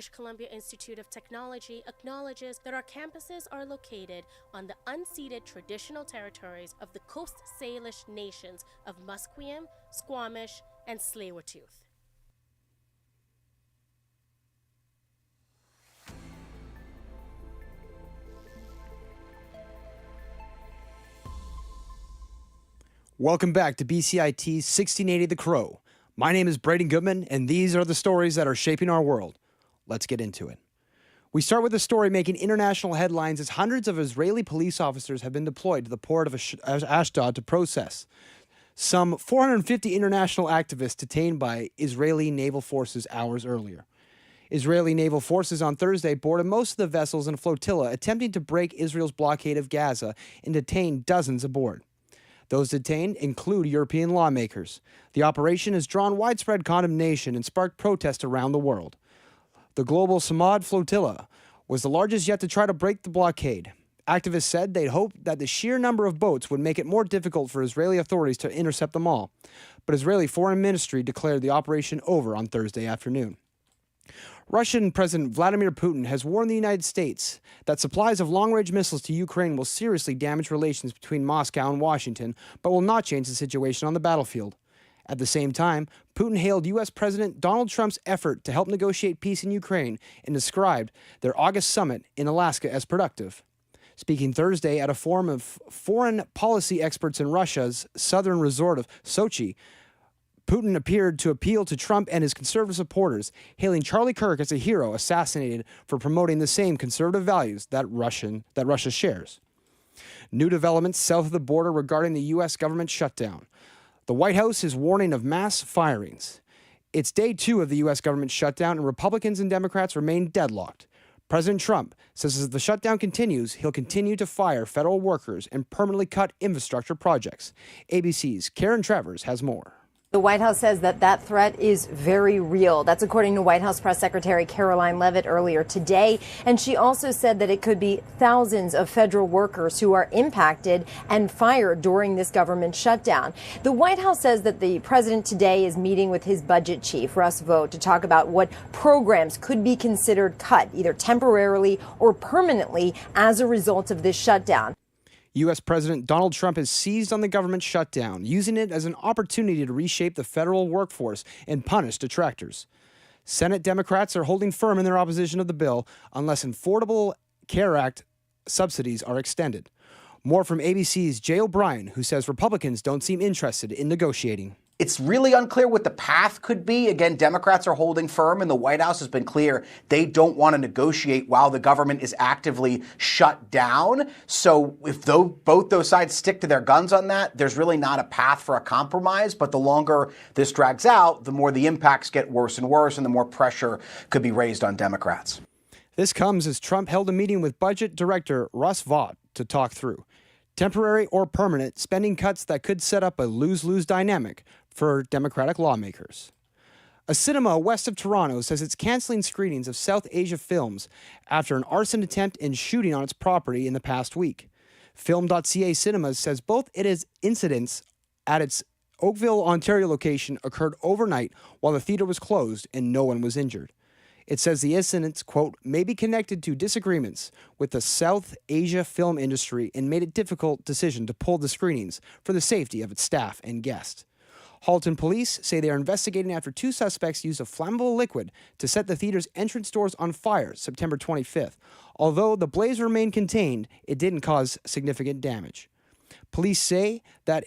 British Columbia Institute of Technology acknowledges that our campuses are located on the unceded traditional territories of the Coast Salish nations of Musqueam, Squamish, and Tsleil-Waututh. Welcome back to BCIT 1680 The Crow. My name is Braden Goodman, and these are the stories that are shaping our world. Let's get into it. We start with a story making international headlines as hundreds of Israeli police officers have been deployed to the port of Ashdod to process some 450 international activists detained by Israeli naval forces hours earlier. Israeli naval forces on Thursday boarded most of the vessels in a flotilla attempting to break Israel's blockade of Gaza and detain dozens aboard. Those detained include European lawmakers. The operation has drawn widespread condemnation and sparked protests around the world. The global Samad flotilla was the largest yet to try to break the blockade. Activists said they'd hoped that the sheer number of boats would make it more difficult for Israeli authorities to intercept them all. But Israeli Foreign Ministry declared the operation over on Thursday afternoon. Russian President Vladimir Putin has warned the United States that supplies of long-range missiles to Ukraine will seriously damage relations between Moscow and Washington, but will not change the situation on the battlefield. At the same time, Putin hailed U.S. President Donald Trump's effort to help negotiate peace in Ukraine and described their August summit in Alaska as productive. Speaking Thursday at a forum of foreign policy experts in Russia's southern resort of Sochi, Putin appeared to appeal to Trump and his conservative supporters, hailing Charlie Kirk as a hero assassinated for promoting the same conservative values that Russia shares. New developments south of the border regarding the U.S. government shutdown. The White House is warning of mass firings. It's day 2 of the U.S. government shutdown, and Republicans and Democrats remain deadlocked. President Trump says as the shutdown continues, he'll continue to fire federal workers and permanently cut infrastructure projects. ABC's Karen Travers has more. The White House says that threat is very real. That's according to White House Press Secretary Caroline Leavitt earlier today. And she also said that it could be thousands of federal workers who are impacted and fired during this government shutdown. The White House says that the president today is meeting with his budget chief, Russ Vought, to talk about what programs could be considered cut, either temporarily or permanently, as a result of this shutdown. U.S. President Donald Trump has seized on the government shutdown, using it as an opportunity to reshape the federal workforce and punish detractors. Senate Democrats are holding firm in their opposition of the bill unless Affordable Care Act subsidies are extended. More from ABC's Jay O'Brien, who says Republicans don't seem interested in negotiating. It's really unclear what the path could be. Again, Democrats are holding firm, and the White House has been clear they don't want to negotiate while the government is actively shut down. So if both those sides stick to their guns on that, there's really not a path for a compromise. But the longer this drags out, the more the impacts get worse and worse, and the more pressure could be raised on Democrats. This comes as Trump held a meeting with Budget Director Russ Vought to talk through temporary or permanent spending cuts that could set up a lose-lose dynamic for Democratic lawmakers. A cinema west of Toronto says it's canceling screenings of South Asia films after an arson attempt and shooting on its property in the past week. Film.ca Cinemas says both its incidents at its Oakville, Ontario location occurred overnight while the theater was closed and no one was injured. It says the incidents, quote, may be connected to disagreements with the South Asia film industry and made a difficult decision to pull the screenings for the safety of its staff and guests. Halton police say they are investigating after 2 suspects used a flammable liquid to set the theater's entrance doors on fire September 25th. Although the blaze remained contained, it didn't cause significant damage. Police say that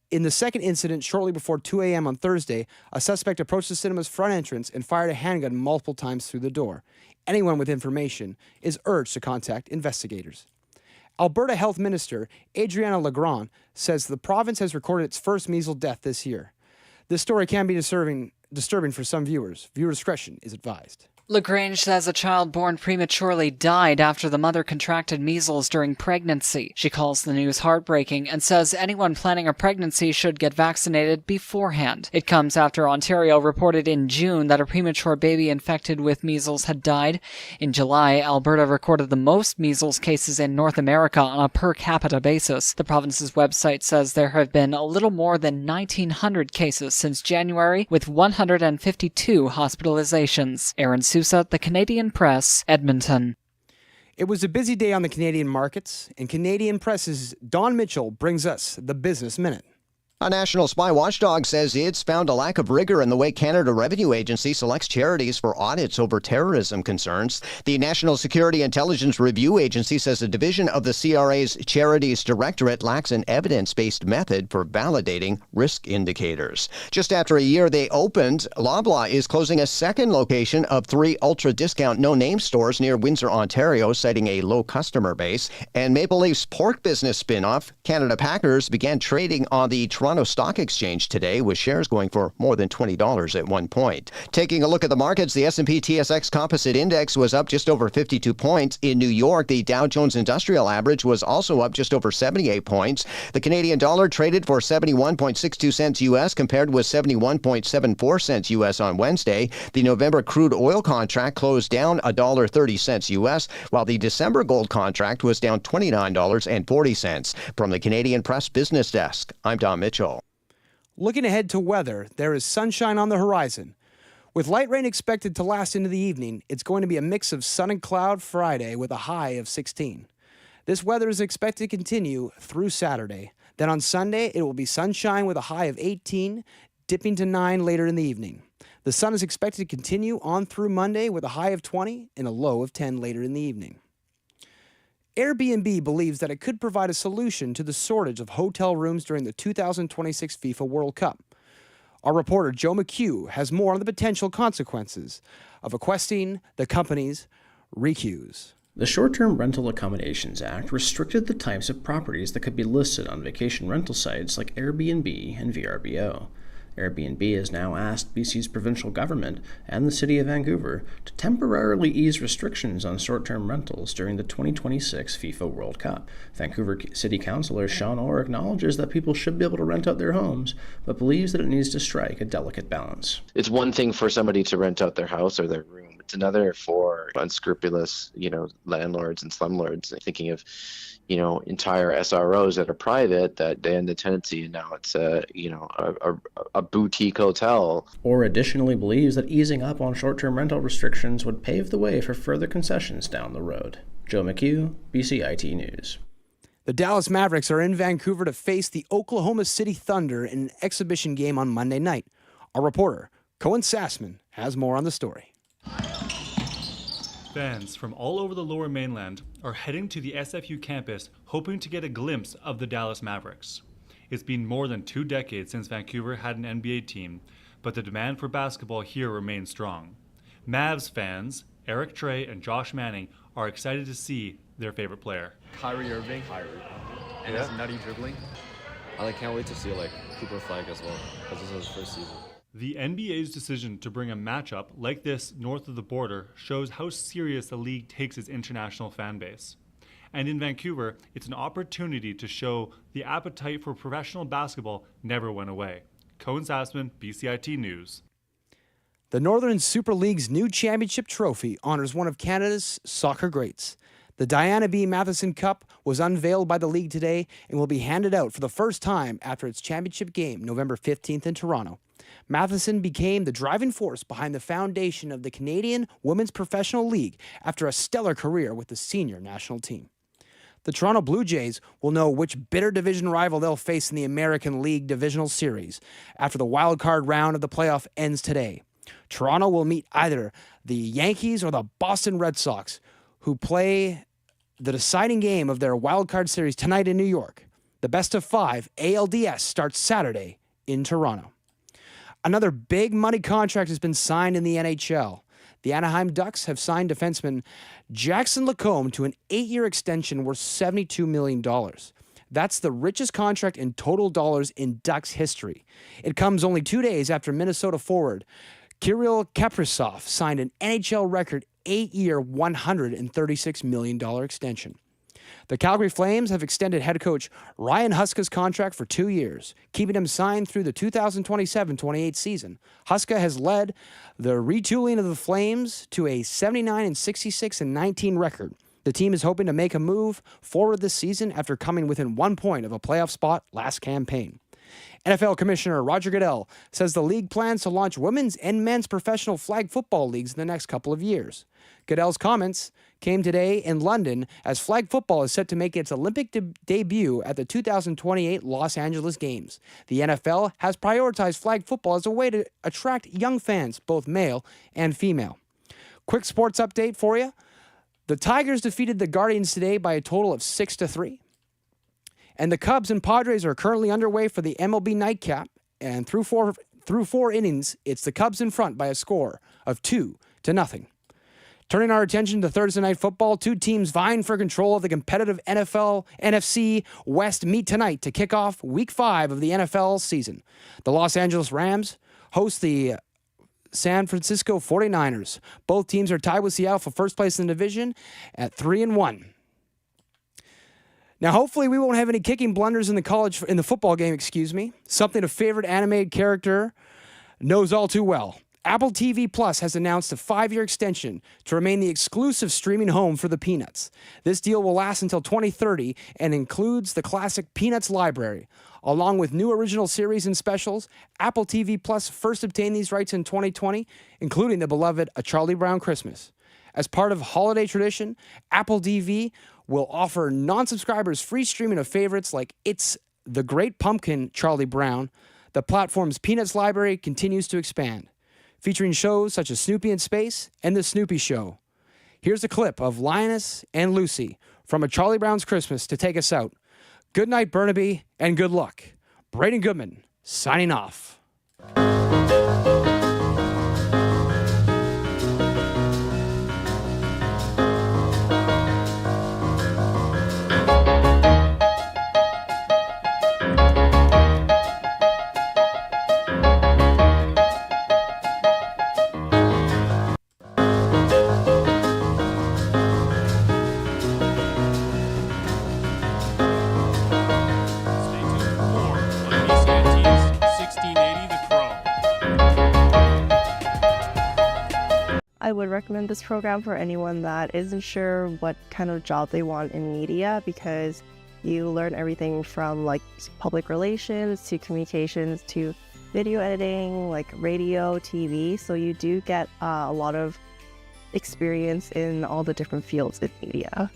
in the second incident, shortly before 2 a.m. on Thursday, a suspect approached the cinema's front entrance and fired a handgun multiple times through the door. Anyone with information is urged to contact investigators. Alberta Health Minister Adriana Legrand says the province has recorded its first measles death this year. This story can be disturbing for some viewers. Viewer discretion is advised. LaGrange says a child born prematurely died after the mother contracted measles during pregnancy. She calls the news heartbreaking and says anyone planning a pregnancy should get vaccinated beforehand. It comes after Ontario reported in June that a premature baby infected with measles had died. In July, Alberta recorded the most measles cases in North America on a per capita basis. The province's website says there have been a little more than 1,900 cases since January, with 152 hospitalizations. Aaron Su, Sousa, The Canadian Press, Edmonton. It was a busy day on the Canadian markets, and Canadian Press's Don Mitchell brings us the Business Minute. A national spy watchdog says it's found a lack of rigor in the way Canada Revenue Agency selects charities for audits over terrorism concerns. The National Security Intelligence Review Agency says a division of the CRA's Charities Directorate lacks an evidence-based method for validating risk indicators. Just after a year they opened, Loblaw is closing a second location of 3 ultra-discount no-name stores near Windsor, Ontario, citing a low customer base. And Maple Leafs pork business spin-off, Canada Packers, began trading on the Toronto Stock Exchange today, with shares going for more than $20 at one point. Taking a look at the markets, the S&P TSX Composite Index was up just over 52 points. In New York, the Dow Jones Industrial Average was also up just over 78 points. The Canadian dollar traded for 71.62 cents U.S. compared with 71.74 cents U.S. on Wednesday. The November crude oil contract closed down $1.30 U.S., while the December gold contract was down $29.40. From the Canadian Press Business Desk, I'm Don Mitchell. Looking ahead to weather, there is sunshine on the horizon. With light rain expected to last into the evening, it's going to be a mix of sun and cloud Friday with a high of 16. This weather is expected to continue through Saturday. Then on Sunday, it will be sunshine with a high of 18, dipping to 9 later in the evening. The sun is expected to continue on through Monday with a high of 20 and a low of 10 later in the evening. Airbnb believes that it could provide a solution to the shortage of hotel rooms during the 2026 FIFA World Cup. Our reporter Joe McHugh has more on the potential consequences of requesting the company's recuse. The Short-Term Rental Accommodations Act restricted the types of properties that could be listed on vacation rental sites like Airbnb and VRBO. Airbnb has now asked BC's provincial government and the City of Vancouver to temporarily ease restrictions on short-term rentals during the 2026 FIFA World Cup. Vancouver City Councillor Sean Orr acknowledges that people should be able to rent out their homes, but believes that it needs to strike a delicate balance. It's one thing for somebody to rent out their house or their room. It's another for unscrupulous, landlords and slumlords thinking of, entire SROs that are private that they end the tenancy and now it's a boutique hotel. Or additionally believes that easing up on short-term rental restrictions would pave the way for further concessions down the road. Joe McHugh, BCIT News. The Dallas Mavericks are in Vancouver to face the Oklahoma City Thunder in an exhibition game on Monday night. Our reporter, Cohen Sassman, has more on the story. Fans from all over the Lower Mainland are heading to the SFU campus hoping to get a glimpse of the Dallas Mavericks. It's been more than 2 decades since Vancouver had an NBA team, but the demand for basketball here remains strong. Mavs fans, Eric Trey and Josh Manning, are excited to see their favorite player. Kyrie Irving. And his nutty dribbling. I can't wait to see Cooper Flag as well, because this is his first season. The NBA's decision to bring a matchup like this north of the border shows how serious the league takes its international fan base. And in Vancouver, it's an opportunity to show the appetite for professional basketball never went away. Cohen Sassman, BCIT News. The Northern Super League's new championship trophy honors one of Canada's soccer greats. The Diana B. Matheson Cup was unveiled by the league today and will be handed out for the first time after its championship game November 15th in Toronto. Matheson became the driving force behind the foundation of the Canadian Women's Professional League after a stellar career with the senior national team. The Toronto Blue Jays will know which bitter division rival they'll face in the American League Divisional Series after the wild-card round of the playoff ends today. Toronto will meet either the Yankees or the Boston Red Sox, who play the deciding game of their wild-card series tonight in New York. The best-of-5 ALDS starts Saturday in Toronto. Another big money contract has been signed in the NHL. The Anaheim Ducks have signed defenseman Jackson Lacombe to an 8-year extension worth $72 million. That's the richest contract in total dollars in Ducks history. It comes only 2 days after Minnesota forward Kirill Kaprizov signed an NHL record 8-year, $136 million extension. The Calgary Flames have extended head coach Ryan Huska's contract for 2 years, keeping him signed through the 2027-28 season. Huska has led the retooling of the Flames to a 79-66-19 record. The team is hoping to make a move forward this season after coming within 1 point of a playoff spot last campaign. NFL Commissioner Roger Goodell says the league plans to launch women's and men's professional flag football leagues in the next couple of years. Goodell's comments came today in London as flag football is set to make its Olympic debut at the 2028 Los Angeles Games. The NFL has prioritized flag football as a way to attract young fans, both male and female. Quick sports update for you. The Tigers defeated the Guardians today by a total of 6-3. And the Cubs and Padres are currently underway for the MLB nightcap. And through four innings, it's the Cubs in front by a score of 2-0. Turning our attention to Thursday Night Football, two teams vying for control of the competitive NFC West meet tonight to kick off Week 5 of the NFL season. The Los Angeles Rams host the San Francisco 49ers. Both teams are tied with Seattle for first place in the division at 3-1. Now, hopefully, we won't have any kicking blunders in the football game, something a favorite animated character knows all too well. Apple TV Plus has announced a 5-year extension to remain the exclusive streaming home for the Peanuts. This deal will last until 2030 and includes the classic Peanuts library. Along with new original series and specials, Apple TV Plus first obtained these rights in 2020, including the beloved A Charlie Brown Christmas. As part of holiday tradition, Apple TV will offer non-subscribers free streaming of favorites like It's the Great Pumpkin, Charlie Brown. The platform's Peanuts library continues to expand, featuring shows such as Snoopy in Space and The Snoopy Show. Here's a clip of Linus and Lucy from A Charlie Brown's Christmas to take us out. Good night, Burnaby, and good luck. Braden Goodman, signing off. I would recommend this program for anyone that isn't sure what kind of job they want in media, because you learn everything from like public relations to communications to video editing, like radio, TV. So you do get a lot of experience in all the different fields in media.